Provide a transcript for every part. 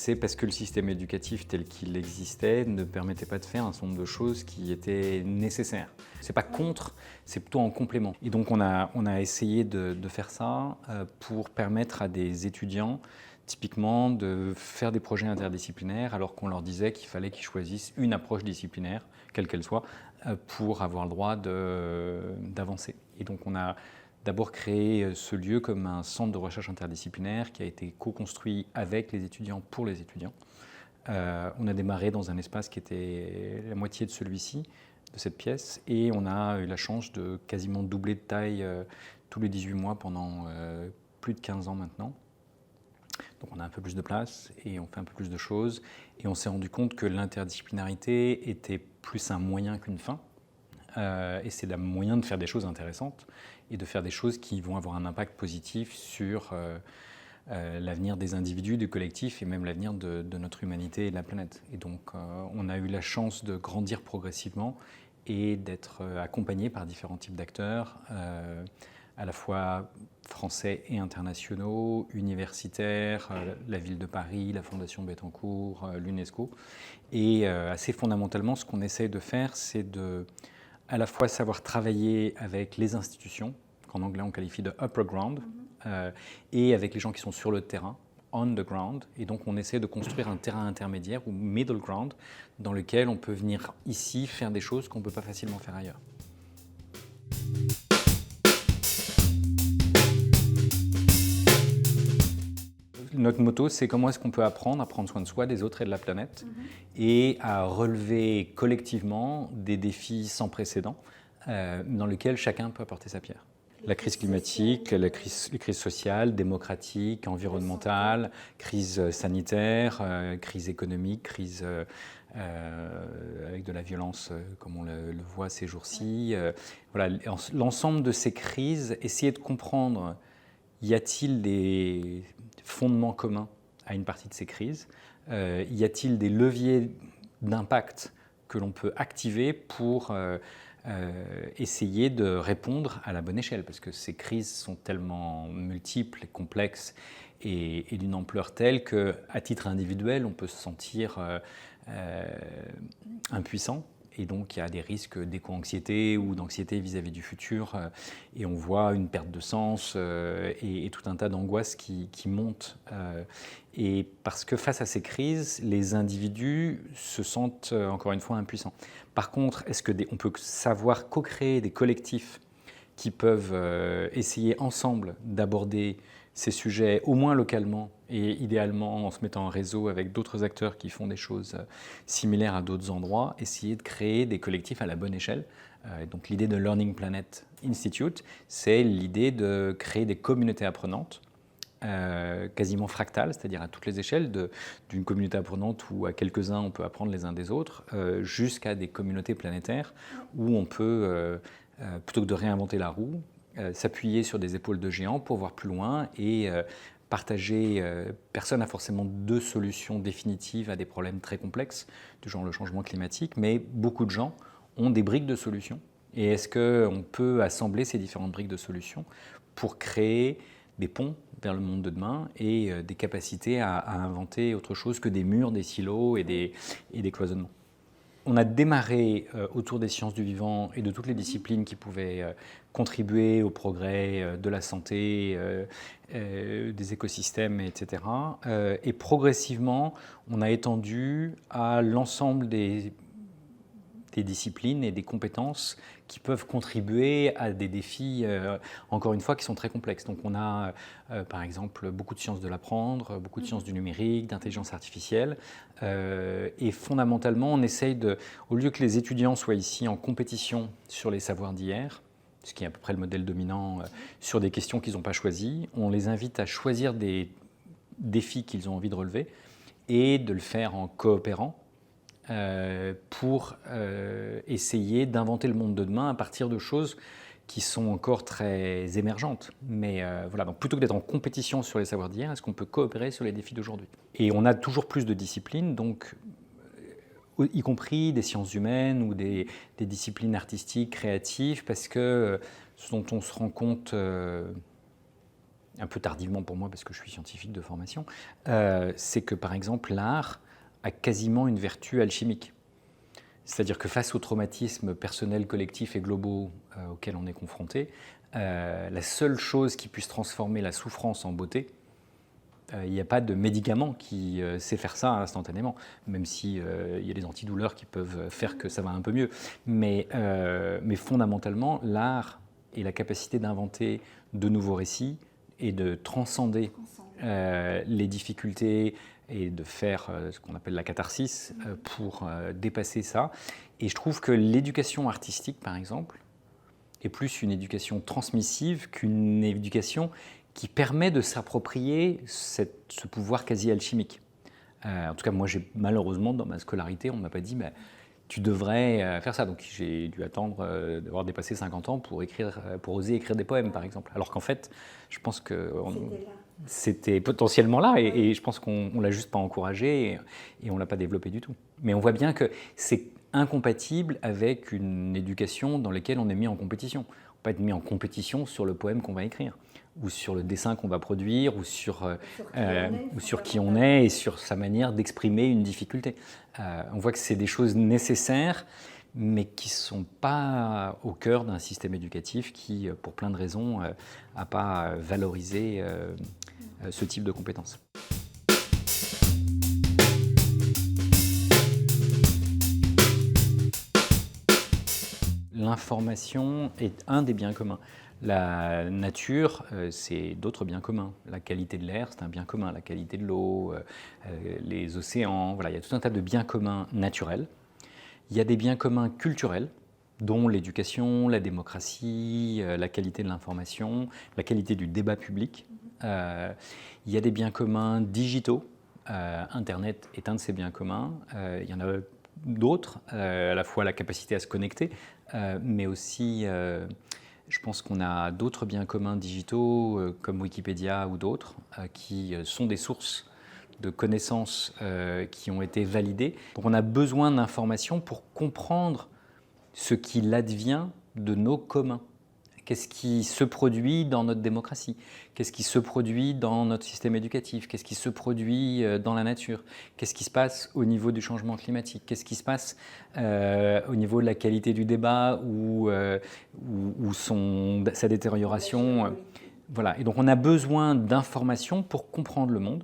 c'est parce que le système éducatif tel qu'il existait ne permettait pas de faire un certain nombre de choses qui étaient nécessaires. C'est pas contre, c'est plutôt en complément. Et donc on a essayé de faire ça pour permettre à des étudiants typiquement de faire des projets interdisciplinaires alors qu'on leur disait qu'il fallait qu'ils choisissent une approche disciplinaire, quelle qu'elle soit, pour avoir le droit d'avancer. Et donc on a d'abord créé ce lieu comme un centre de recherche interdisciplinaire qui a été co-construit avec les étudiants pour les étudiants. On a démarré dans un espace qui était la moitié de celui-ci, de cette pièce, et on a eu la chance de quasiment doubler de taille tous les 18 mois pendant plus de 15 ans maintenant. Donc on a un peu plus de place et on fait un peu plus de choses. Et on s'est rendu compte que l'interdisciplinarité était plus un moyen qu'une fin. Et c'est un moyen de faire des choses intéressantes et de faire des choses qui vont avoir un impact positif sur l'avenir des individus, du collectif et même l'avenir de notre humanité et de la planète. Et donc on a eu la chance de grandir progressivement et d'être accompagné par différents types d'acteurs, à la fois français et internationaux, universitaires, la ville de Paris, la Fondation Bettencourt, l'UNESCO. Et assez fondamentalement, ce qu'on essaye de faire, c'est de à la fois savoir travailler avec les institutions, qu'en anglais on qualifie de upper ground, et avec les gens qui sont sur le terrain, on the ground. Et donc on essaie de construire un terrain intermédiaire ou middle ground dans lequel on peut venir ici faire des choses qu'on ne peut pas facilement faire ailleurs. Notre motto, c'est comment est-ce qu'on peut apprendre à prendre soin de soi, des autres et de la planète, et à relever collectivement des défis sans précédent dans lesquels chacun peut apporter sa pierre. La crise climatique, les crises sociales, démocratiques, environnementales, crise sanitaire, crise économique, crise avec de la violence comme on le voit ces jours-ci. Voilà, l'ensemble de ces crises, essayer de comprendre, y a-t-il des fondements communs à une partie de ces crises? Y a-t-il des leviers d'impact que l'on peut activer pour essayer de répondre à la bonne échelle? Parce que ces crises sont tellement multiples et complexes et d'une ampleur telle qu'à titre individuel, on peut se sentir impuissant. Et donc, il y a des risques d'éco-anxiété ou d'anxiété vis-à-vis du futur. Et on voit une perte de sens et tout un tas d'angoisses qui montent. Et parce que face à ces crises, les individus se sentent encore une fois impuissants. Par contre, est-ce qu'on peut savoir co-créer des collectifs qui peuvent essayer ensemble d'aborder ces sujets, au moins localement, et idéalement en se mettant en réseau avec d'autres acteurs qui font des choses similaires à d'autres endroits, essayer de créer des collectifs à la bonne échelle. Donc l'idée de Learning Planet Institute, c'est l'idée de créer des communautés apprenantes, quasiment fractales, c'est-à-dire à toutes les échelles, d'une communauté apprenante où à quelques-uns on peut apprendre les uns des autres, jusqu'à des communautés planétaires où on peut, plutôt que de réinventer la roue, s'appuyer sur des épaules de géants pour voir plus loin et partager. Personne n'a forcément de solutions définitives à des problèmes très complexes, du genre le changement climatique, mais beaucoup de gens ont des briques de solutions. Et est-ce qu'on peut assembler ces différentes briques de solutions pour créer des ponts vers le monde de demain et des capacités à inventer autre chose que des murs, des silos et des cloisonnements? On a démarré autour des sciences du vivant et de toutes les disciplines qui pouvaient contribuer au progrès de la santé, des écosystèmes, etc. Et progressivement, on a étendu à l'ensemble des disciplines et des compétences qui peuvent contribuer à des défis, encore une fois, qui sont très complexes. Donc on a, par exemple, beaucoup de sciences de l'apprendre, beaucoup de sciences du numérique, d'intelligence artificielle. Et fondamentalement, on essaye au lieu que les étudiants soient ici en compétition sur les savoirs d'hier, ce qui est à peu près le modèle dominant, sur des questions qu'ils n'ont pas choisies, on les invite à choisir des défis qu'ils ont envie de relever et de le faire en coopérant, pour essayer d'inventer le monde de demain à partir de choses qui sont encore très émergentes. Mais voilà, donc plutôt que d'être en compétition sur les savoirs d'hier, est-ce qu'on peut coopérer sur les défis d'aujourd'hui? Et on a toujours plus de disciplines, donc y compris des sciences humaines ou des disciplines artistiques, créatives, parce que ce dont on se rend compte un peu tardivement pour moi parce que je suis scientifique de formation, c'est que par exemple l'art a quasiment une vertu alchimique. C'est-à-dire que face aux traumatismes personnels, collectifs et globaux auxquels on est confronté, la seule chose qui puisse transformer la souffrance en beauté, il n'y a pas de médicament qui sait faire ça instantanément, même si il y a des antidouleurs qui peuvent faire que ça va un peu mieux. Mais fondamentalement, l'art et la capacité d'inventer de nouveaux récits et de transcender les difficultés et de faire ce qu'on appelle la catharsis pour dépasser ça. Et je trouve que l'éducation artistique, par exemple, est plus une éducation transmissive qu'une éducation qui permet de s'approprier ce pouvoir quasi alchimique. En tout cas, moi, malheureusement, dans ma scolarité, on ne m'a pas dit mais tu devrais faire ça. Donc j'ai dû attendre d'avoir dépassé 50 ans pour oser écrire des poèmes, par exemple. Alors qu'en fait, je pense que c'était potentiellement là, et je pense qu'on ne l'a juste pas encouragé et on ne l'a pas développé du tout. Mais on voit bien que c'est incompatible avec une éducation dans laquelle on est mis en compétition. On ne peut pas être mis en compétition sur le poème qu'on va écrire, ou sur le dessin qu'on va produire, ou sur qui on est et sur sa manière d'exprimer une difficulté. On voit que c'est des choses nécessaires, mais qui ne sont pas au cœur d'un système éducatif qui, pour plein de raisons, n'a pas valorisé ce type de compétences. L'information est un des biens communs. La nature, c'est d'autres biens communs. La qualité de l'air, c'est un bien commun. La qualité de l'eau, les océans, voilà, il y a tout un tas de biens communs naturels. Il y a des biens communs culturels, dont l'éducation, la démocratie, la qualité de l'information, la qualité du débat public. Il y a des biens communs digitaux. Internet est un de ces biens communs. Il y en a d'autres, à la fois la capacité à se connecter, mais aussi, je pense qu'on a d'autres biens communs digitaux, comme Wikipédia ou d'autres, qui sont des sources de connaissances qui ont été validées. Donc on a besoin d'informations pour comprendre ce qu'il advient de nos communs. Qu'est-ce qui se produit dans notre démocratie? Qu'est-ce qui se produit dans notre système éducatif? Qu'est-ce qui se produit dans la nature? Qu'est-ce qui se passe au niveau du changement climatique? Qu'est-ce qui se passe au niveau de la qualité du débat ou sa détérioration? Voilà. Et donc on a besoin d'informations pour comprendre le monde.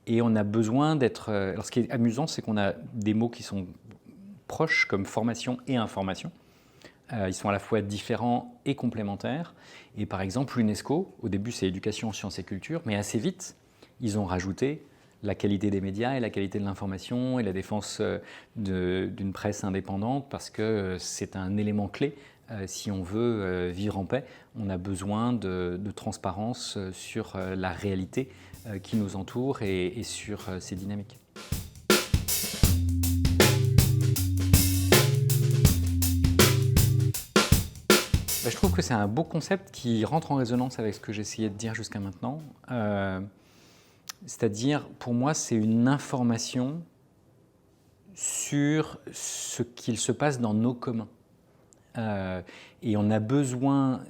Et on a besoin d'être... Alors ce qui est amusant, c'est qu'on a des mots qui sont proches, comme formation et information. Ils sont à la fois différents et complémentaires. Et par exemple, l'UNESCO, au début c'est éducation, sciences et culture, mais assez vite, ils ont rajouté la qualité des médias et la qualité de l'information et la défense d'une presse indépendante, parce que c'est un élément clé. Si on veut vivre en paix, on a besoin de transparence sur la réalité qui nous entoure et sur ces dynamiques. Je trouve que c'est un beau concept qui rentre en résonance avec ce que j'essayais de dire jusqu'à maintenant. C'est-à-dire, pour moi, c'est une information sur ce qu'il se passe dans nos communs. Et on a besoin,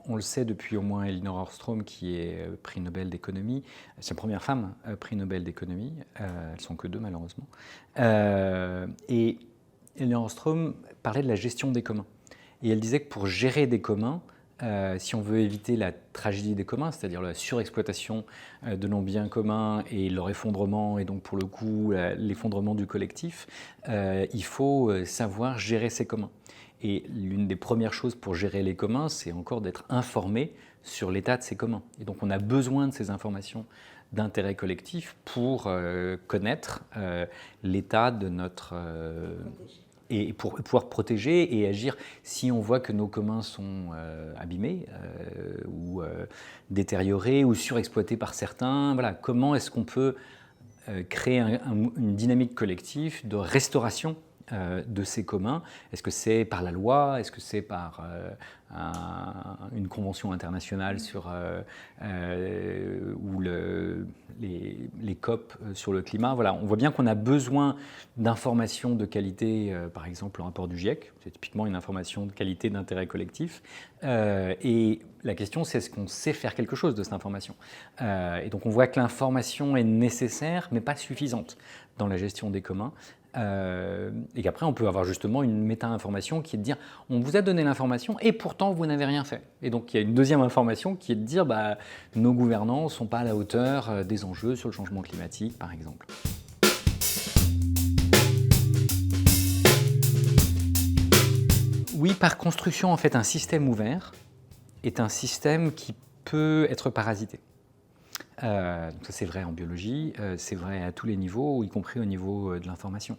on le sait depuis au moins Elinor Ostrom, qui est prix Nobel d'économie, c'est la première femme prix Nobel d'économie, elles ne sont que deux malheureusement. Et Elinor Ostrom parlait de la gestion des communs. Et elle disait que pour gérer des communs, si on veut éviter la tragédie des communs, c'est-à-dire la surexploitation de nos biens communs et leur effondrement, et donc pour le coup l'effondrement du collectif, il faut savoir gérer ces communs. Et l'une des premières choses pour gérer les communs, c'est encore d'être informé sur l'état de ces communs. Et donc on a besoin de ces informations d'intérêt collectif pour connaître l'état de notre... et pour pouvoir protéger et agir si on voit que nos communs sont abîmés ou détériorés ou surexploités par certains. Voilà, comment est-ce qu'on peut créer une dynamique collective de restauration de ces communs. Est-ce que c'est par la loi? Est-ce que c'est par une convention internationale ou les COP sur le climat? Voilà, on voit bien qu'on a besoin d'informations de qualité, par exemple le rapport du GIEC, c'est typiquement une information de qualité d'intérêt collectif. Et la question, c'est est-ce qu'on sait faire quelque chose de cette information? Et donc on voit que l'information est nécessaire, mais pas suffisante dans la gestion des communs. Et qu'après, on peut avoir justement une méta-information qui est de dire on vous a donné l'information et pourtant vous n'avez rien fait. Et donc il y a une deuxième information qui est de dire nos gouvernants ne sont pas à la hauteur des enjeux sur le changement climatique, par exemple. Oui, par construction, en fait, un système ouvert est un système qui peut être parasité. Donc ça c'est vrai en biologie, c'est vrai à tous les niveaux, y compris au niveau de l'information.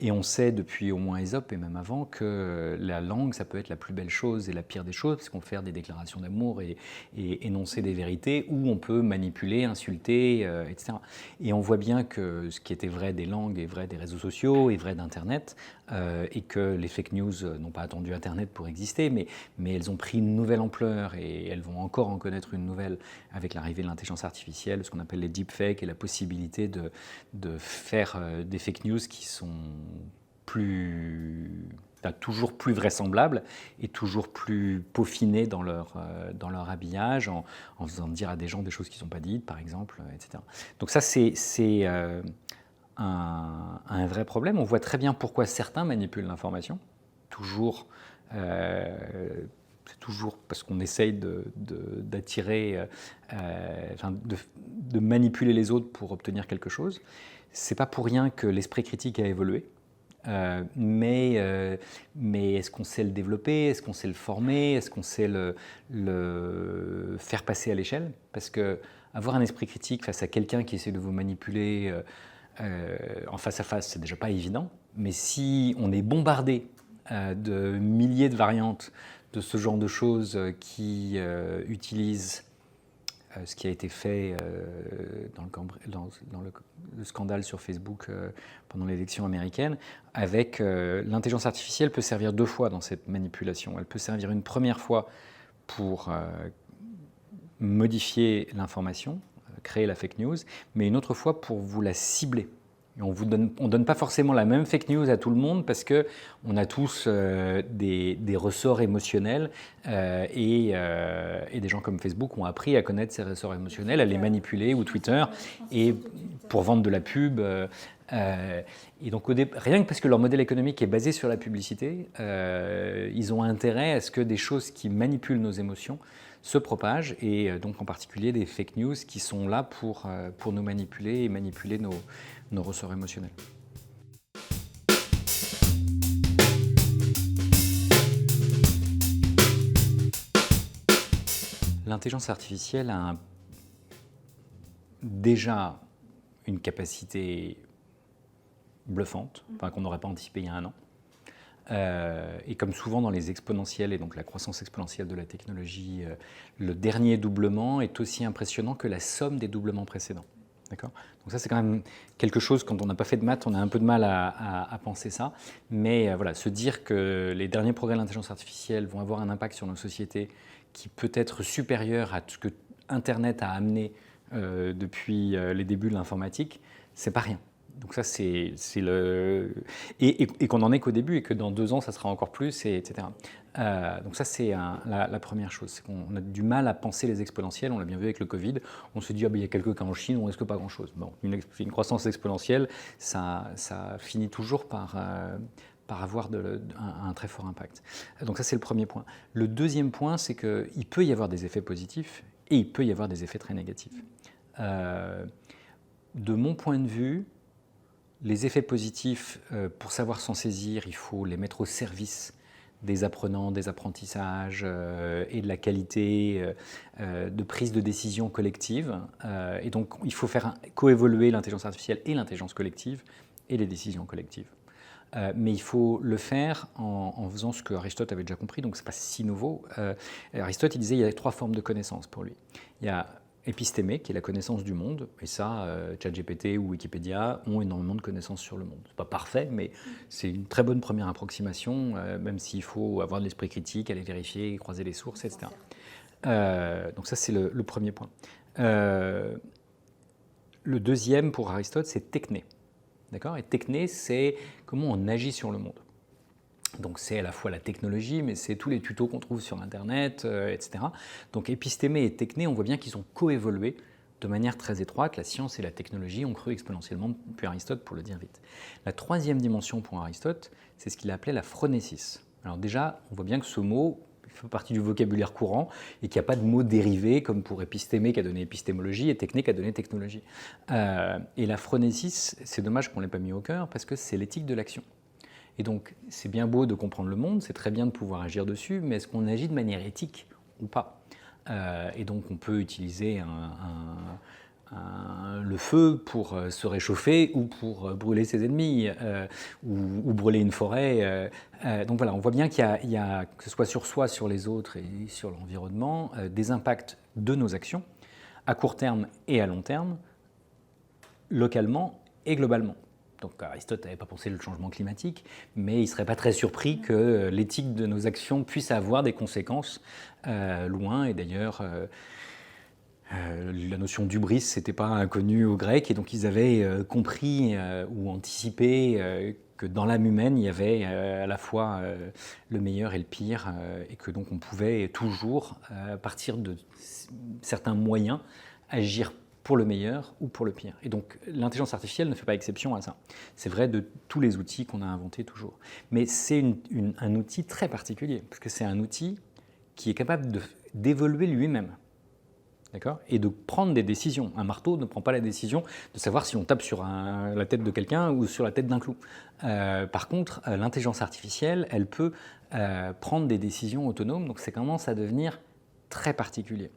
Et on sait depuis au moins Ésope et même avant que la langue, ça peut être la plus belle chose et la pire des choses, parce qu'on peut faire des déclarations d'amour et énoncer des vérités, ou on peut manipuler, insulter, etc. Et on voit bien que ce qui était vrai des langues est vrai des réseaux sociaux, est vrai d'Internet, et que les fake news n'ont pas attendu Internet pour exister, mais elles ont pris une nouvelle ampleur et elles vont encore en connaître une nouvelle avec l'arrivée de l'intelligence artificielle, ce qu'on appelle les deepfakes et la possibilité de faire des fake news qui sont toujours plus vraisemblables et toujours plus peaufinés dans leur habillage, en faisant dire à des gens des choses qui ne sont pas dites, par exemple, etc. Donc ça, c'est un vrai problème. On voit très bien pourquoi certains manipulent l'information, c'est toujours parce qu'on essaye d'attirer, de manipuler les autres pour obtenir quelque chose. C'est pas pour rien que l'esprit critique a évolué. Mais est-ce qu'on sait le développer? Est-ce qu'on sait le former? Est-ce qu'on sait le faire passer à l'échelle? Parce que avoir un esprit critique face à quelqu'un qui essaie de vous manipuler en face à face, c'est déjà pas évident. Mais si on est bombardé de milliers de variantes de ce genre de choses qui utilisent ce qui a été fait dans le scandale sur Facebook pendant l'élection américaine, avec l'intelligence artificielle peut servir deux fois dans cette manipulation. Elle peut servir une première fois pour modifier l'information, créer la fake news, mais une autre fois pour vous la cibler. Et on ne donne pas forcément la même fake news à tout le monde parce qu'on a tous des ressorts émotionnels et des gens comme Facebook ont appris à connaître ces ressorts émotionnels, à les manipuler, ou Twitter, et pour vendre de la pub. Et donc rien que parce que leur modèle économique est basé sur la publicité, ils ont intérêt à ce que des choses qui manipulent nos émotions se propagent, et donc en particulier des fake news qui sont là pour nous manipuler et manipuler nos ressorts émotionnels. L'intelligence artificielle a déjà une capacité bluffante, qu'on n'aurait pas anticipé il y a un an. Et comme souvent dans les exponentielles et donc la croissance exponentielle de la technologie, le dernier doublement est aussi impressionnant que la somme des doublements précédents. D'accord ? Donc ça, c'est quand même quelque chose, quand on n'a pas fait de maths, on a un peu de mal à penser ça. Mais voilà, se dire que les derniers progrès de l'intelligence artificielle vont avoir un impact sur nos sociétés qui peut être supérieur à ce que Internet a amené depuis les débuts de l'informatique, c'est pas rien. Donc ça, c'est et qu'on n'en est qu'au début et que dans 2 ans, ça sera encore plus, etc. Donc ça, c'est la première chose. C'est qu'on a du mal à penser les exponentielles. On l'a bien vu avec le Covid. On se dit, il y a quelques cas en Chine, on risque pas grand-chose. Bon, une croissance exponentielle, ça finit toujours par avoir un très fort impact. Donc ça, c'est le premier point. Le deuxième point, c'est qu'il peut y avoir des effets positifs et il peut y avoir des effets très négatifs. De mon point de vue, les effets positifs, pour savoir s'en saisir, il faut les mettre au service des apprenants, des apprentissages et de la qualité de prise de décision collective. Et donc, il faut faire coévoluer l'intelligence artificielle et l'intelligence collective et les décisions collectives. Mais il faut le faire en faisant ce que Aristote avait déjà compris, donc ce n'est pas si nouveau. Aristote, il disait qu'il y a 3 formes de connaissance pour lui. Il y a épistémé, qui est la connaissance du monde, et ça, ChatGPT ou Wikipédia ont énormément de connaissances sur le monde. C'est pas parfait, mais c'est une très bonne première approximation, même s'il faut avoir de l'esprit critique, aller vérifier, croiser les sources, etc. Donc ça, c'est le premier point. Le deuxième, pour Aristote, c'est techné. D'accord ? Et techné, c'est comment on agit sur le monde. Donc c'est à la fois la technologie, mais c'est tous les tutos qu'on trouve sur Internet, etc. Donc épistémé et techné, on voit bien qu'ils ont coévolué de manière très étroite. La science et la technologie ont cru exponentiellement depuis Aristote, pour le dire vite. La troisième dimension pour Aristote, c'est ce qu'il appelait la phronésis. Alors déjà, on voit bien que ce mot fait partie du vocabulaire courant et qu'il n'y a pas de mot dérivé comme pour épistémé qui a donné épistémologie et techné qui a donné technologie. Et la phronésis, c'est dommage qu'on ne l'ait pas mis au cœur parce que c'est l'éthique de l'action. Et donc, c'est bien beau de comprendre le monde, c'est très bien de pouvoir agir dessus, mais est-ce qu'on agit de manière éthique ou pas ? Et donc, on peut utiliser le feu pour se réchauffer ou pour brûler ses ennemis, ou brûler une forêt. Donc voilà, on voit bien qu'il y a, que ce soit sur soi, sur les autres et sur l'environnement, des impacts de nos actions, à court terme et à long terme, localement et globalement. Donc Aristote n'avait pas pensé le changement climatique, mais il ne serait pas très surpris que l'éthique de nos actions puisse avoir des conséquences loin. Et d'ailleurs, la notion d'hubris, ce n'était pas inconnu aux Grecs, et donc ils avaient compris ou anticipé que dans l'âme humaine, il y avait à la fois le meilleur et le pire, et que donc on pouvait toujours, à partir de certains moyens, agir pour le meilleur ou pour le pire. Et donc l'intelligence artificielle ne fait pas exception à ça. C'est vrai de tous les outils qu'on a inventés toujours. Mais c'est un outil très particulier, parce que c'est un outil qui est capable d'évoluer lui-même. D'accord ? Et de prendre des décisions. Un marteau ne prend pas la décision de savoir si on tape sur la tête de quelqu'un ou sur la tête d'un clou. Par contre, l'intelligence artificielle, elle peut prendre des décisions autonomes, donc ça commence à devenir très particulier.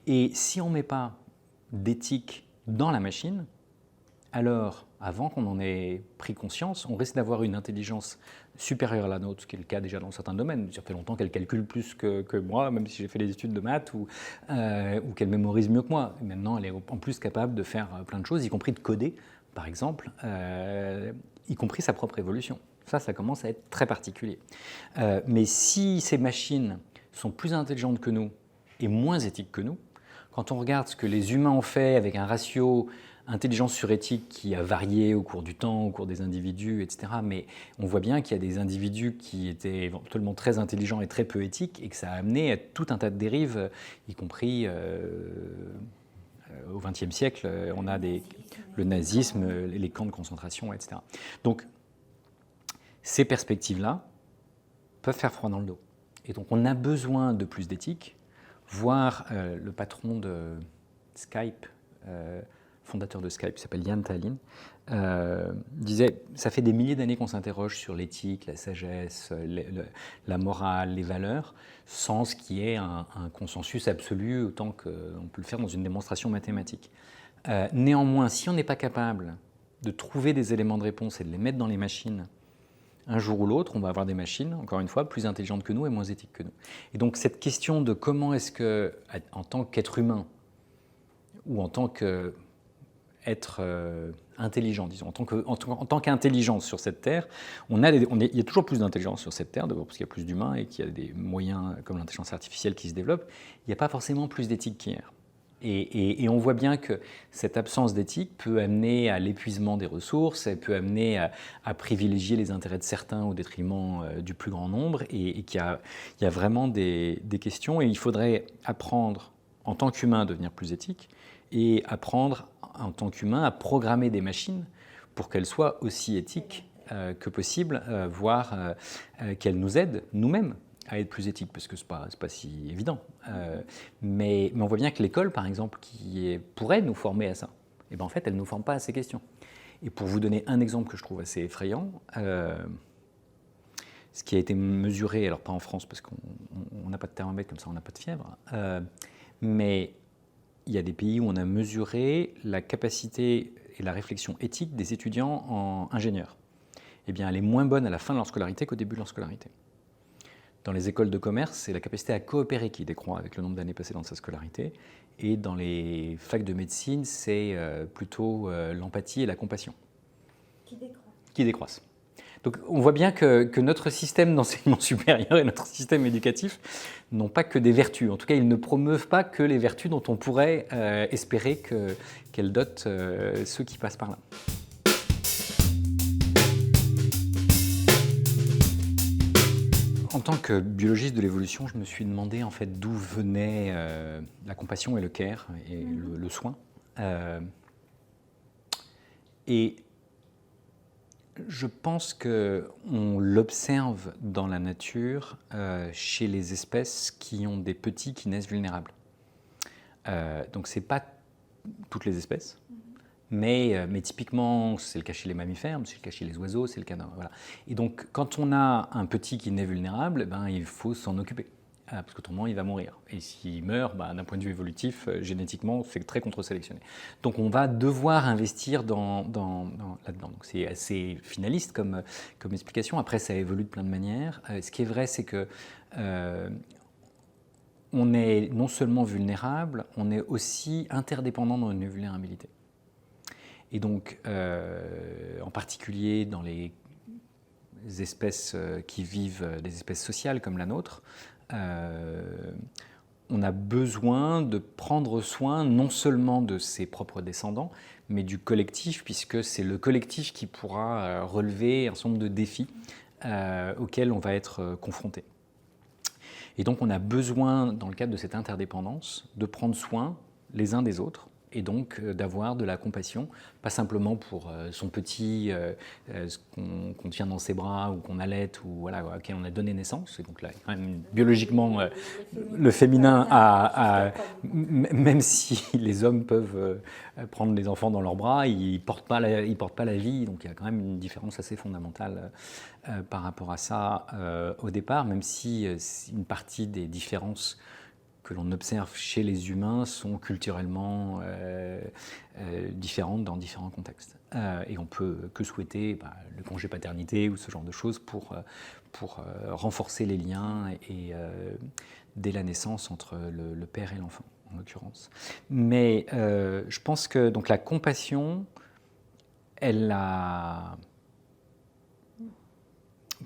Et si on ne met pas d'éthique dans la machine, alors, avant qu'on en ait pris conscience, on risque d'avoir une intelligence supérieure à la nôtre, ce qui est le cas déjà dans certains domaines. Ça fait longtemps qu'elle calcule plus que moi, même si j'ai fait des études de maths, ou qu'elle mémorise mieux que moi. Et maintenant, elle est en plus capable de faire plein de choses, y compris de coder, par exemple, y compris sa propre évolution. Ça commence à être très particulier. Mais si ces machines sont plus intelligentes que nous et moins éthiques que nous, quand on regarde ce que les humains ont fait avec un ratio intelligence sur éthique qui a varié au cours du temps, au cours des individus, etc. Mais on voit bien qu'il y a des individus qui étaient éventuellement très intelligents et très peu éthiques et que ça a amené à tout un tas de dérives, y compris au XXe siècle, on a le nazisme, les camps de concentration, etc. Donc, ces perspectives-là peuvent faire froid dans le dos. Et donc, on a besoin de plus d'éthique, voire le patron de Skype, fondateur de Skype, qui s'appelle Ian Tallinn, disait « ça fait des milliers d'années qu'on s'interroge sur l'éthique, la sagesse, la morale, les valeurs, sans ce qui est un consensus absolu autant qu'on peut le faire dans une démonstration mathématique. Néanmoins, si on n'est pas capable de trouver des éléments de réponse et de les mettre dans les machines, un jour ou l'autre, on va avoir des machines, encore une fois, plus intelligentes que nous et moins éthiques que nous. Et donc cette question de comment est-ce que, en tant qu'être humain, ou en tant qu'être intelligent, disons, en tant qu'intelligence sur cette Terre, il y a toujours plus d'intelligence sur cette Terre, d'abord parce qu'il y a plus d'humains et qu'il y a des moyens comme l'intelligence artificielle qui se développent, il n'y a pas forcément plus d'éthique qu'hier. Et on voit bien que cette absence d'éthique peut amener à l'épuisement des ressources, elle peut amener à privilégier les intérêts de certains au détriment du plus grand nombre, et qu'il y a vraiment des questions, et il faudrait apprendre en tant qu'humain à devenir plus éthique, et apprendre en tant qu'humain à programmer des machines pour qu'elles soient aussi éthiques que possible, voire qu'elles nous aident nous-mêmes à être plus éthiques, parce que ce n'est pas si évident. Mais on voit bien que l'école, par exemple, pourrait nous former à ça, et bien en fait, elle ne nous forme pas à ces questions. Et pour vous donner un exemple que je trouve assez effrayant, ce qui a été mesuré, alors pas en France, parce qu'on n'a pas de thermomètre, comme ça on n'a pas de fièvre, mais il y a des pays où on a mesuré la capacité et la réflexion éthique des étudiants en ingénieurs. Eh bien, elle est moins bonne à la fin de leur scolarité qu'au début de leur scolarité. Dans les écoles de commerce, c'est la capacité à coopérer qui décroît avec le nombre d'années passées dans sa scolarité. Et dans les facs de médecine, c'est plutôt l'empathie et la compassion qui décroissent. Donc on voit bien que notre système d'enseignement supérieur et notre système éducatif n'ont pas que des vertus. En tout cas, ils ne promeuvent pas que les vertus dont on pourrait espérer qu'elles dotent ceux qui passent par là. En tant que biologiste de l'évolution, je me suis demandé en fait d'où venait la compassion et le care et le soin. Et je pense qu'on l'observe dans la nature chez les espèces qui ont des petits qui naissent vulnérables. Donc ce n'est pas toutes les espèces, mais typiquement c'est le cas chez les mammifères, c'est le cas chez les oiseaux, c'est le cas voilà. Et donc quand on a un petit qui naît vulnérable, il faut s'en occuper. Parce qu'autrement il va mourir. Et s'il meurt, d'un point de vue évolutif, génétiquement, c'est très contre-sélectionné. Donc on va devoir investir là-dedans. Donc c'est assez finaliste comme explication. Après, ça évolue de plein de manières. Ce qui est vrai, c'est que on est non seulement vulnérable, on est aussi interdépendant dans une vulnérabilité. Et donc, en particulier dans les espèces qui vivent, des espèces sociales comme la nôtre, on a besoin de prendre soin non seulement de ses propres descendants, mais du collectif, puisque c'est le collectif qui pourra relever un certain nombre de défis auxquels on va être confronté. Et donc on a besoin, dans le cadre de cette interdépendance, de prendre soin les uns des autres, et donc d'avoir de la compassion, pas simplement pour son petit qu'on tient dans ses bras ou qu'on allaite ou voilà, auquel on a donné naissance. Et donc là, quand même, biologiquement, le féminin même si les hommes peuvent prendre les enfants dans leurs bras, ils portent pas la vie. Donc il y a quand même une différence assez fondamentale par rapport à ça au départ, même si une partie des différences que l'on observe chez les humains sont culturellement différentes dans différents contextes. Et on peut que souhaiter le congé paternité ou ce genre de choses pour renforcer les liens et dès la naissance entre le père et l'enfant, en l'occurrence. Mais je pense que donc, la compassion, elle a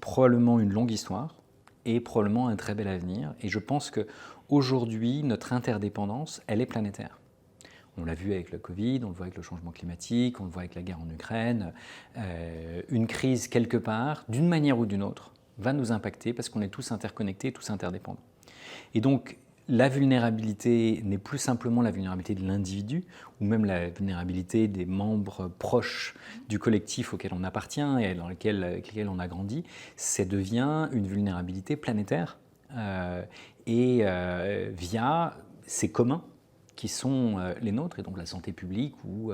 probablement une longue histoire et probablement un très bel avenir. Et je pense qu'aujourd'hui, notre interdépendance, elle est planétaire. On l'a vu avec le Covid, on le voit avec le changement climatique, on le voit avec la guerre en Ukraine. Une crise quelque part, d'une manière ou d'une autre, va nous impacter parce qu'on est tous interconnectés, tous interdépendants. Et donc, la vulnérabilité n'est plus simplement la vulnérabilité de l'individu ou même la vulnérabilité des membres proches du collectif auquel on appartient et dans lequel on a grandi. Ça devient une vulnérabilité planétaire via ces communs qui sont les nôtres, et donc la santé publique ou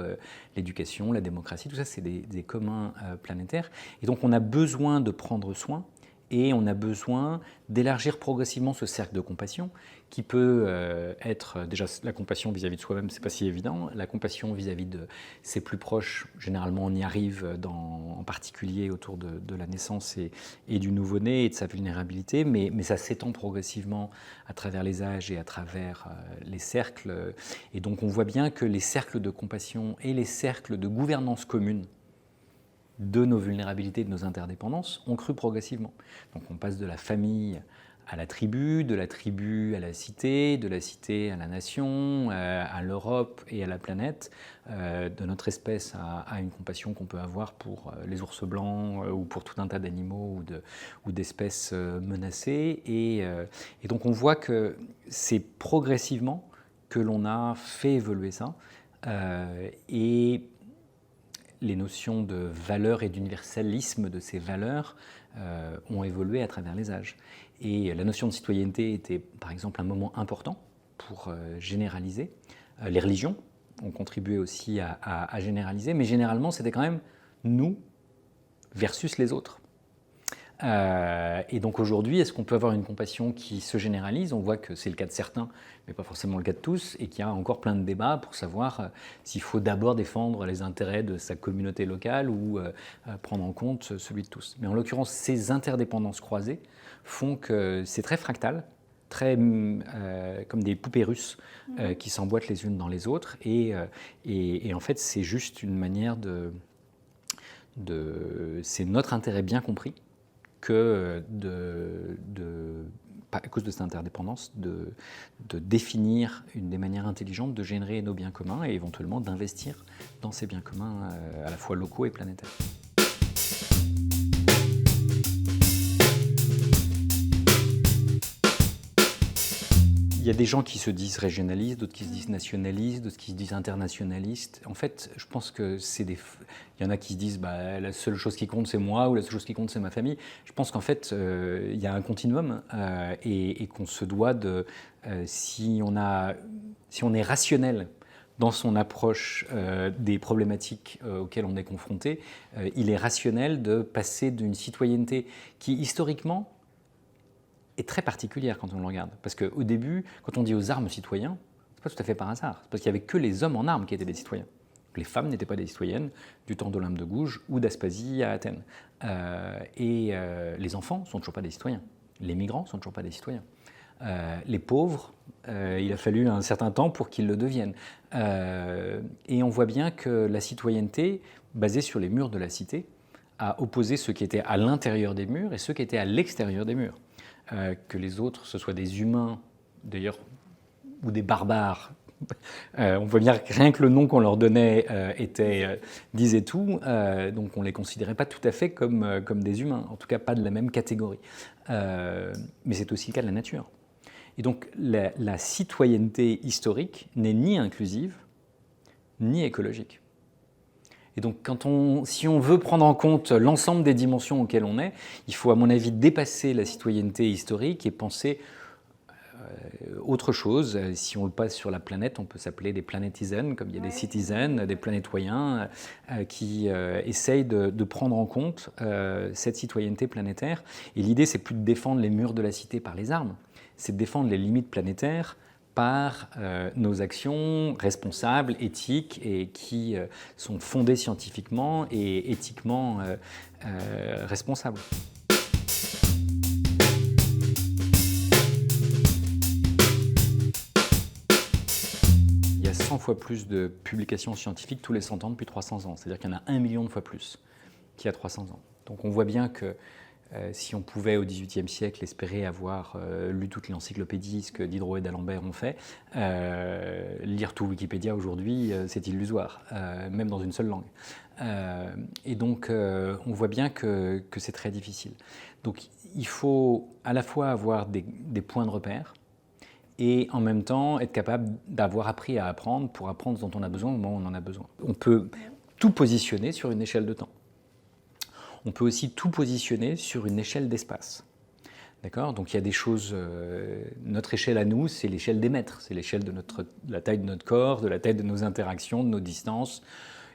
l'éducation, la démocratie, tout ça c'est des communs planétaires. Et donc on a besoin de prendre soin et on a besoin d'élargir progressivement ce cercle de compassion qui peut être déjà la compassion vis-à-vis de soi-même, c'est pas si évident, la compassion vis-à-vis de ses plus proches, généralement on y arrive en particulier autour de la naissance et du nouveau-né et de sa vulnérabilité, mais ça s'étend progressivement à travers les âges et à travers les cercles. Et donc on voit bien que les cercles de compassion et les cercles de gouvernance commune de nos vulnérabilités, de nos interdépendances, ont cru progressivement. Donc on passe de la famille à la tribu, de la tribu à la cité, de la cité à la nation, à l'Europe et à la planète, de notre espèce à une compassion qu'on peut avoir pour les ours blancs ou pour tout un tas d'animaux ou d'espèces menacées. Et donc on voit que c'est progressivement que l'on a fait évoluer ça. Et les notions de valeur et d'universalisme de ces valeurs ont évolué à travers les âges. Et la notion de citoyenneté était par exemple un moment important pour généraliser. Les religions ont contribué aussi à généraliser, mais généralement c'était quand même nous versus les autres. Et donc aujourd'hui, est-ce qu'on peut avoir une compassion qui se généralise? On voit que c'est le cas de certains, mais pas forcément le cas de tous, et qu'il y a encore plein de débats pour savoir s'il faut d'abord défendre les intérêts de sa communauté locale ou prendre en compte celui de tous. Mais en l'occurrence, ces interdépendances croisées font que c'est très fractal, très comme des poupées russes qui s'emboîtent les unes dans les autres, et en fait, c'est juste une manière c'est notre intérêt bien compris que à cause de cette interdépendance, de définir des manières intelligentes de générer nos biens communs et éventuellement d'investir dans ces biens communs à la fois locaux et planétaires. Il y a des gens qui se disent régionalistes, d'autres qui se disent nationalistes, d'autres qui se disent internationalistes. En fait, je pense que il y en a qui se disent la seule chose qui compte c'est moi ou la seule chose qui compte c'est ma famille. Je pense qu'en fait, il y a un continuum et qu'on se doit de, si on est rationnel dans son approche des problématiques auxquelles on est confronté, il est rationnel de passer d'une citoyenneté qui historiquement est très particulière quand on le regarde. Parce qu'au début, quand on dit aux armes citoyens, c'est pas tout à fait par hasard. C'est parce qu'il n'y avait que les hommes en armes qui étaient des citoyens. Les femmes n'étaient pas des citoyennes du temps d'Olympe de Gouges ou d'Aspasie à Athènes. Les enfants ne sont toujours pas des citoyens. Les migrants ne sont toujours pas des citoyens. Les pauvres, il a fallu un certain temps pour qu'ils le deviennent. Et on voit bien que la citoyenneté, basée sur les murs de la cité, a opposé ceux qui étaient à l'intérieur des murs et ceux qui étaient à l'extérieur des murs. Que les autres, ce soit des humains, d'ailleurs, ou des barbares. On voit bien que rien que le nom qu'on leur donnait disait tout, donc on ne les considérait pas tout à fait comme des humains, en tout cas pas de la même catégorie. Mais c'est aussi le cas de la nature. Et donc la citoyenneté historique n'est ni inclusive, ni écologique. Et donc, si on veut prendre en compte l'ensemble des dimensions auxquelles on est, il faut, à mon avis, dépasser la citoyenneté historique et penser autre chose. Si on le passe sur la planète, on peut s'appeler des planétisens, comme il y a des citizens, des planétoyens, qui essayent de prendre en compte cette citoyenneté planétaire. Et l'idée, c'est plus de défendre les murs de la cité par les armes, c'est de défendre les limites planétaires par nos actions responsables, éthiques, et qui sont fondées scientifiquement et éthiquement responsables. Il y a 100 fois plus de publications scientifiques tous les 100 ans depuis 300 ans. C'est-à-dire qu'il y en a 1 million de fois plus qu'il y a 300 ans. Donc on voit bien que si on pouvait au XVIIIe siècle espérer avoir lu toutes les encyclopédies, ce que Diderot et d'Alembert ont fait, lire tout Wikipédia aujourd'hui, c'est illusoire, même dans une seule langue. Et donc on voit bien que c'est très difficile. Donc il faut à la fois avoir des points de repère et en même temps être capable d'avoir appris à apprendre pour apprendre ce dont on a besoin au moment où on en a besoin. On peut tout positionner sur une échelle de temps. On peut aussi tout positionner sur une échelle d'espace. D'accord ? Donc il y a des choses, notre échelle à nous, c'est l'échelle des mètres, c'est l'échelle de la taille de notre corps, de la taille de nos interactions, de nos distances,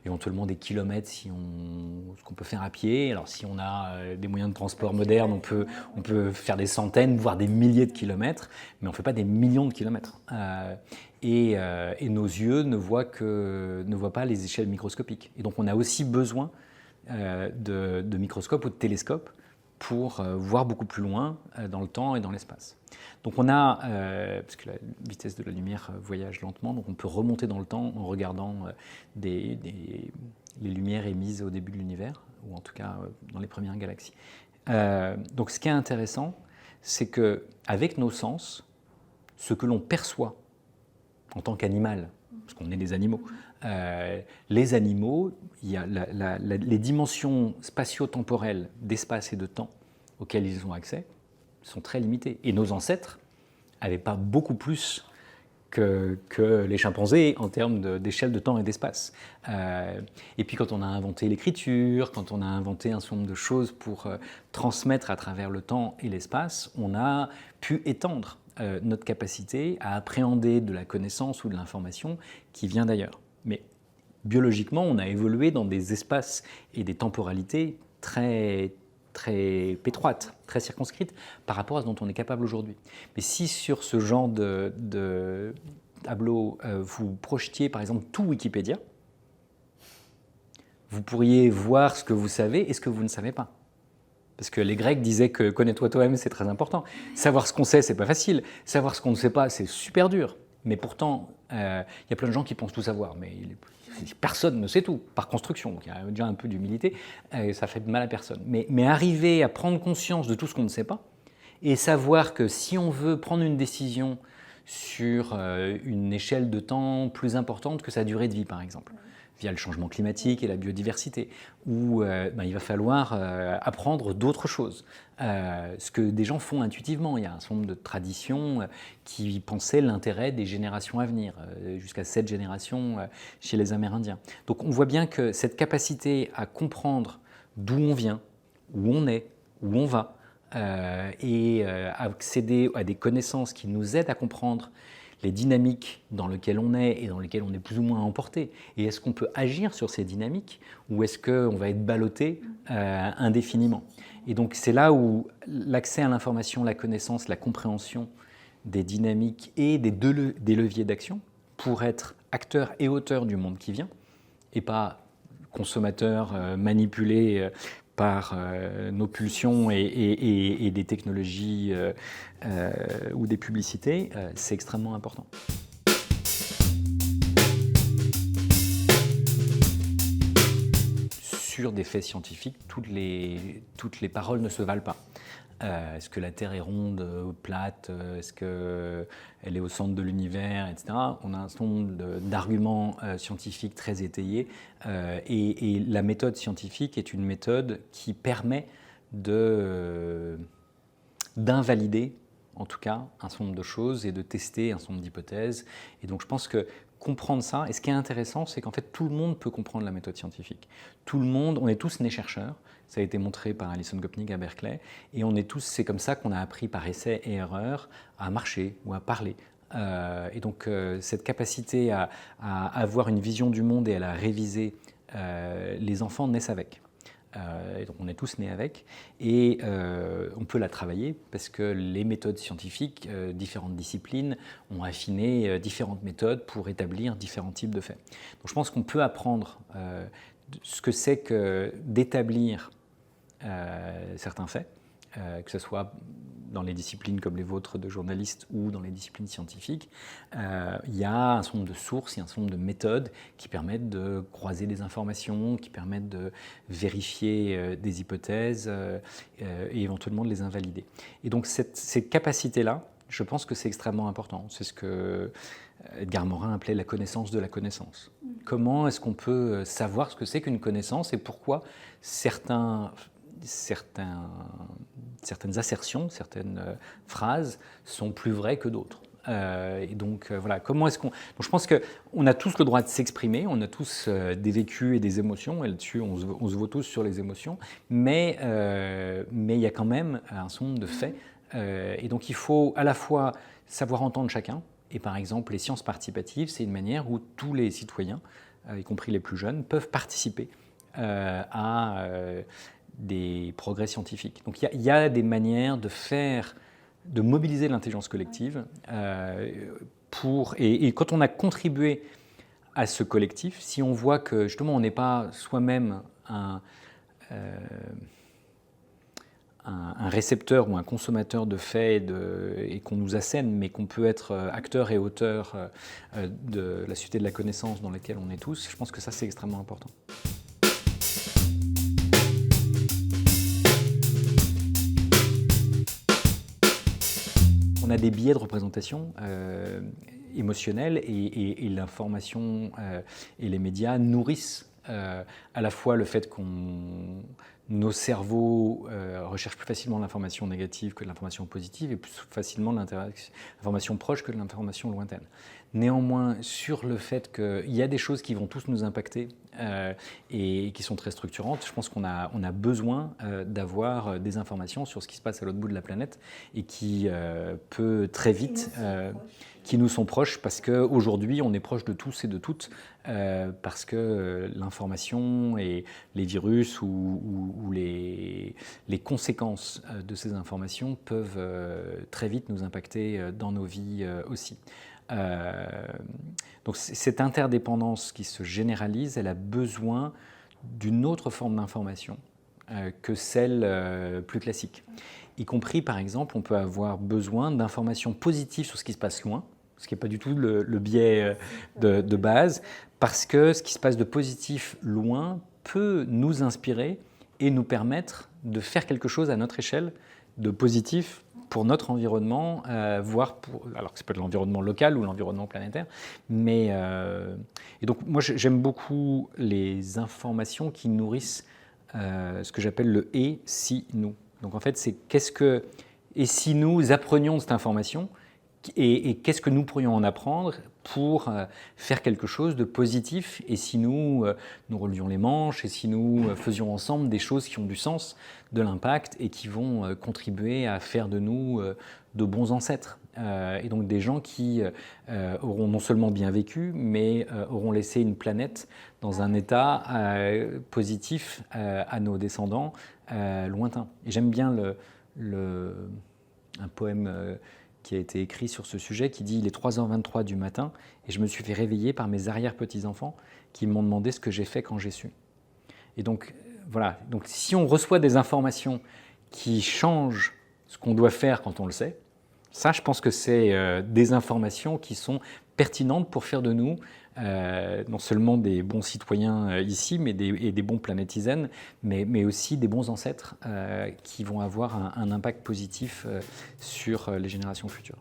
éventuellement des kilomètres ce qu'on peut faire à pied. Alors si on a des moyens de transport modernes, on peut faire des centaines, voire des milliers de kilomètres, mais on ne fait pas des millions de kilomètres. Et nos yeux ne voient pas les échelles microscopiques. Et donc on a aussi besoin de microscopes ou de télescopes pour voir beaucoup plus loin dans le temps et dans l'espace. Donc on a, parce que la vitesse de la lumière voyage lentement, donc on peut remonter dans le temps en regardant les lumières émises au début de l'univers, ou en tout cas dans les premières galaxies. Donc ce qui est intéressant, c'est qu'avec nos sens, ce que l'on perçoit en tant qu'animal, parce qu'on est des animaux, les animaux, il y a les dimensions spatio-temporelles d'espace et de temps auxquelles ils ont accès sont très limitées. Et nos ancêtres n'avaient pas beaucoup plus que les chimpanzés en termes d'échelle de temps et d'espace. Et puis quand on a inventé l'écriture, quand on a inventé un certain nombre de choses pour transmettre à travers le temps et l'espace, on a pu étendre notre capacité à appréhender de la connaissance ou de l'information qui vient d'ailleurs. Mais biologiquement, on a évolué dans des espaces et des temporalités très, très étroite, très circonscrite par rapport à ce dont on est capable aujourd'hui. Mais si sur ce genre de tableau, vous projetiez par exemple tout Wikipédia, vous pourriez voir ce que vous savez et ce que vous ne savez pas. Parce que les Grecs disaient que connais-toi toi-même, c'est très important. Savoir ce qu'on sait, c'est pas facile. Savoir ce qu'on ne sait pas, c'est super dur. Mais pourtant, il y a plein de gens qui pensent tout savoir, mais personne ne sait tout, par construction. Donc il y a déjà un peu d'humilité, ça fait de mal à personne. Mais arriver à prendre conscience de tout ce qu'on ne sait pas, et savoir que si on veut prendre une décision sur une échelle de temps plus importante que sa durée de vie, par exemple, via le changement climatique et la biodiversité, où il va falloir apprendre d'autres choses. Ce que des gens font intuitivement. Il y a un certain nombre de traditions qui pensaient l'intérêt des générations à venir, jusqu'à 7 générations chez les Amérindiens. Donc on voit bien que cette capacité à comprendre d'où on vient, où on est, où on va, et accéder à des connaissances qui nous aident à comprendre les dynamiques dans lesquelles on est et dans lesquelles on est plus ou moins emporté. Et est-ce qu'on peut agir sur ces dynamiques ou est-ce qu'on va être ballotté indéfiniment? Et donc c'est là où l'accès à l'information, la connaissance, la compréhension des dynamiques et des leviers d'action pour être acteur et auteur du monde qui vient et pas consommateur manipulé par nos pulsions et des technologies ou des publicités, c'est extrêmement important. Sur des faits scientifiques, toutes les paroles ne se valent pas. Est-ce que la Terre est ronde, plate? Est-ce qu'elle est au centre de l'univers, etc. On a un certain nombre d'arguments scientifiques très étayés. Et la méthode scientifique est une méthode qui permet d'invalider, en tout cas, un certain nombre de choses et de tester un certain nombre d'hypothèses. Et donc je pense que comprendre ça, et ce qui est intéressant, c'est qu'en fait tout le monde peut comprendre la méthode scientifique. Tout le monde, on est tous nés chercheurs. Ça a été montré par Alison Gopnik à Berkeley. Et on est tous, c'est comme ça qu'on a appris par essai et erreur à marcher ou à parler. Et donc cette capacité à avoir une vision du monde et à la réviser, les enfants naissent avec. Et donc on est tous nés avec. Et on peut la travailler parce que les méthodes scientifiques, différentes disciplines, ont affiné différentes méthodes pour établir différents types de faits. Donc je pense qu'on peut apprendre ce que c'est que d'établir certains faits, que ce soit dans les disciplines comme les vôtres de journalistes ou dans les disciplines scientifiques. Il y a un certain nombre de sources, il y a un certain nombre de méthodes qui permettent de croiser des informations, qui permettent de vérifier des hypothèses et éventuellement de les invalider. Et donc ces capacités-là, je pense que c'est extrêmement important. C'est ce que Edgar Morin appelait la connaissance de la connaissance. Comment est-ce qu'on peut savoir ce que c'est qu'une connaissance et pourquoi certaines assertions, certaines phrases sont plus vraies que d'autres. Et donc voilà, comment est-ce qu'on... Donc je pense qu'on a tous le droit de s'exprimer, on a tous des vécus et des émotions, et là-dessus on se vaut tous sur les émotions, mais il y a quand même un certain nombre de faits, et donc il faut à la fois savoir entendre chacun, et par exemple les sciences participatives, c'est une manière où tous les citoyens, y compris les plus jeunes, peuvent participer à des progrès scientifiques. Donc il y a des manières de mobiliser l'intelligence collective et quand on a contribué à ce collectif, si on voit que justement on n'est pas soi-même un récepteur ou un consommateur de faits et qu'on nous assène, mais qu'on peut être acteur et auteur de la société de la connaissance dans laquelle on est tous, je pense que ça c'est extrêmement important. On a des biais de représentation émotionnelle et l'information et les médias nourrissent à la fois le fait que nos cerveaux recherchent plus facilement l'information négative que l'information positive et plus facilement l'information proche que l'information lointaine. Néanmoins, sur le fait qu'il y a des choses qui vont tous nous impacter et qui sont très structurantes, je pense qu'on a besoin d'avoir des informations sur ce qui se passe à l'autre bout de la planète et qui peut très vite... qui nous sont proches, parce qu'aujourd'hui, on est proche de tous et de toutes, parce que l'information et les virus ou les conséquences de ces informations peuvent très vite nous impacter dans nos vies aussi. Donc cette interdépendance qui se généralise, elle a besoin d'une autre forme d'information que celle plus classique. Y compris, par exemple, on peut avoir besoin d'informations positives sur ce qui se passe loin, ce qui n'est pas du tout le biais de base, parce que ce qui se passe de positif loin peut nous inspirer et nous permettre de faire quelque chose à notre échelle de positif pour notre environnement, voire alors que ça peut être l'environnement local ou l'environnement planétaire. Et donc moi j'aime beaucoup les informations qui nourrissent ce que j'appelle le « et si nous ». Donc en fait c'est et si nous apprenions de cette information et qu'est-ce que nous pourrions en apprendre pour faire quelque chose de positif, et si nous relions les manches, et si nous faisions ensemble des choses qui ont du sens, de l'impact, et qui vont contribuer à faire de nous de bons ancêtres. Et donc des gens qui auront non seulement bien vécu, mais auront laissé une planète dans un état positif à nos descendants lointains. Et j'aime bien un poème qui a été écrit sur ce sujet, qui dit « Il est 3h23 du matin et je me suis fait réveiller par mes arrière-petits-enfants qui m'ont demandé ce que j'ai fait quand j'ai su. » Et donc, voilà. Donc, si on reçoit des informations qui changent ce qu'on doit faire quand on le sait, ça, je pense que c'est des informations qui sont pertinentes pour faire de nous non seulement des bons citoyens ici, mais des bons planétisènes, mais aussi des bons ancêtres qui vont avoir un impact positif sur les générations futures.